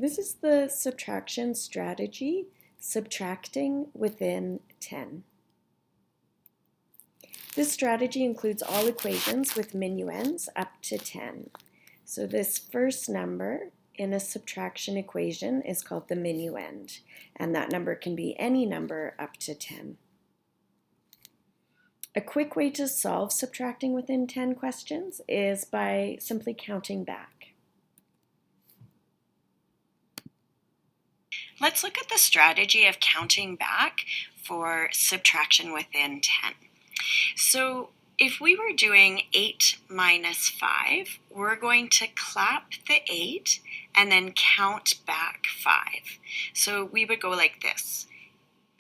This is the subtraction strategy, subtracting within 10. This strategy includes all equations with minuends up to 10. So this first number in a subtraction equation is called the minuend, and that number can be any number up to 10. A quick way to solve subtracting within 10 questions is by simply counting back. Let's look at the strategy of counting back for subtraction within 10. So if we were doing 8 minus 5, we're going to clap the 8 and then count back 5. So we would go like this: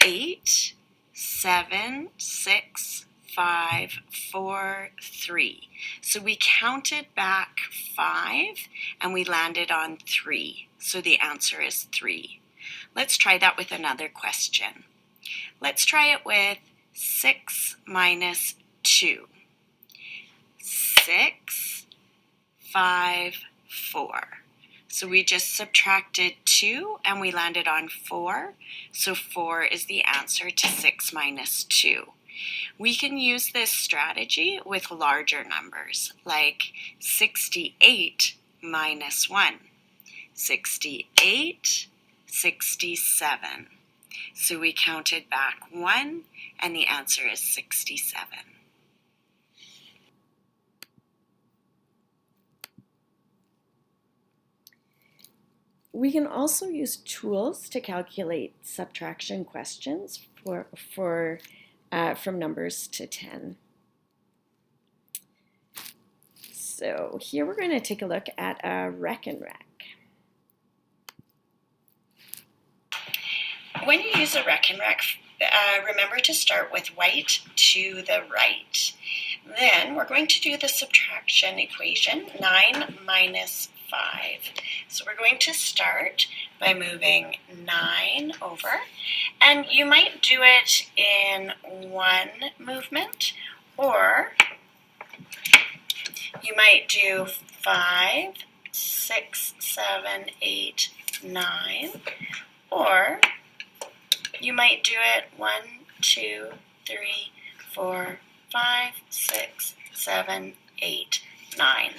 8, 7, 6, 5, 4, 3. So we counted back 5 and we landed on 3. So the answer is 3. Let's try that with another question. Let's try it with 6 minus 2. 6, 5, 4. So we just subtracted 2 and we landed on 4. So 4 is the answer to 6 minus 2. We can use this strategy with larger numbers, like 68 minus 1. 68, 67. So we counted back 1, and the answer is 67. We can also use tools to calculate subtraction questions from numbers to 10. So here we're going to take a look at a Rekenrek. When you use a Rekenrek, remember to start with white to the right. Then we're going to do the subtraction equation, 9 minus 5. So we're going to start by moving 9 over, and you might do it in one movement, or you might do 5, 6, 7, 8, 9, or you might do it 1, 2, 3, 4, 5, 6, 7, 8, 9.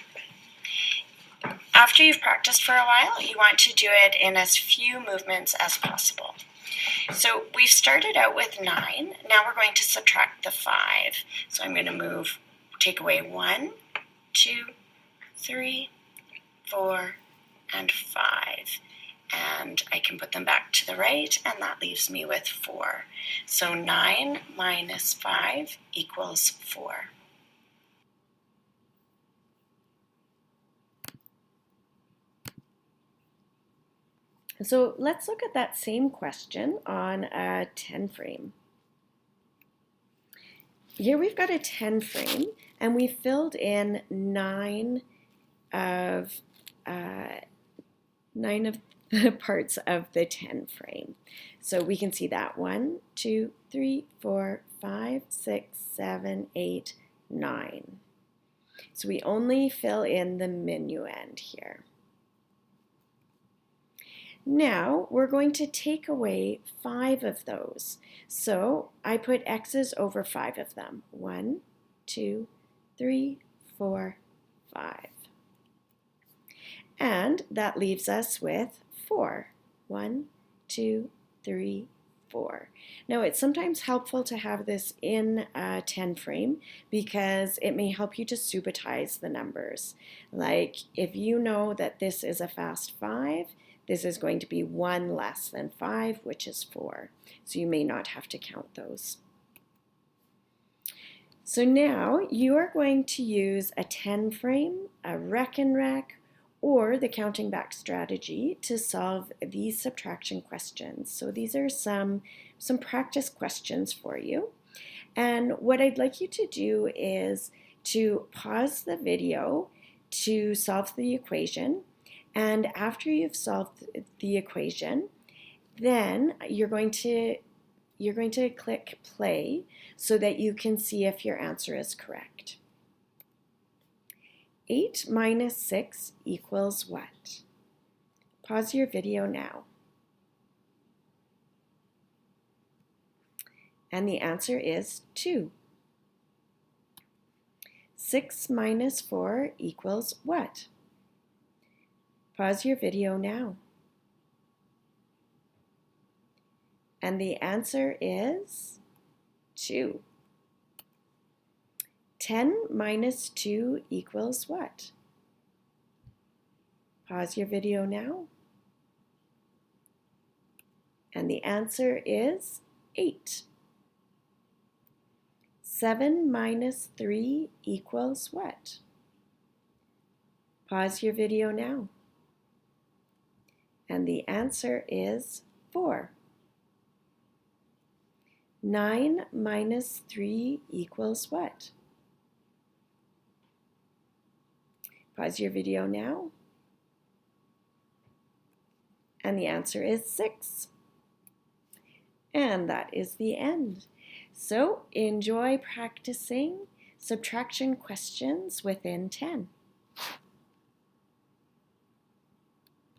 After you've practiced for a while, you want to do it in as few movements as possible. So we've started out with 9. Now we're going to subtract the 5. So I'm going to take away 1, 2, 3, 4, and 5. And I can put them back to the right, and that leaves me with 4. So 9 minus 5 equals 4. So let's look at that same question on a 10 frame. Here we've got a 10 frame, and we filled in 9 of the parts of the 10 frame. So we can see that 1, 2, 3, 4, 5, 6, 7, 8, 9. So we only fill in the minuend here. Now we're going to take away 5 of those. So I put X's over 5 of them. 1, 2, 3, 4, 5. And that leaves us with 4. 1, 2, 3, 4. Now it's sometimes helpful to have this in a 10 frame because it may help you to subitize the numbers. Like if you know that this is a fast 5, this is going to be 1 less than 5, which is 4. So you may not have to count those. So now you are going to use a 10 frame, a Rekenrek, or the counting back strategy to solve these subtraction questions. So these are some practice questions for you. And what I'd like you to do is to pause the video to solve the equation. And after you've solved the equation, then you're going to click play so that you can see if your answer is correct. 8 minus 6 equals what? Pause your video now. And the answer is 2. 6 minus 4 equals what? Pause your video now. And the answer is 2. 10 minus 2 equals what? Pause your video now. And the answer is 8. 7 minus 3 equals what? Pause your video now. And the answer is 4. 9 minus 3 equals what? Pause your video now. And the answer is 6. And that is the end. So enjoy practicing subtraction questions within 10.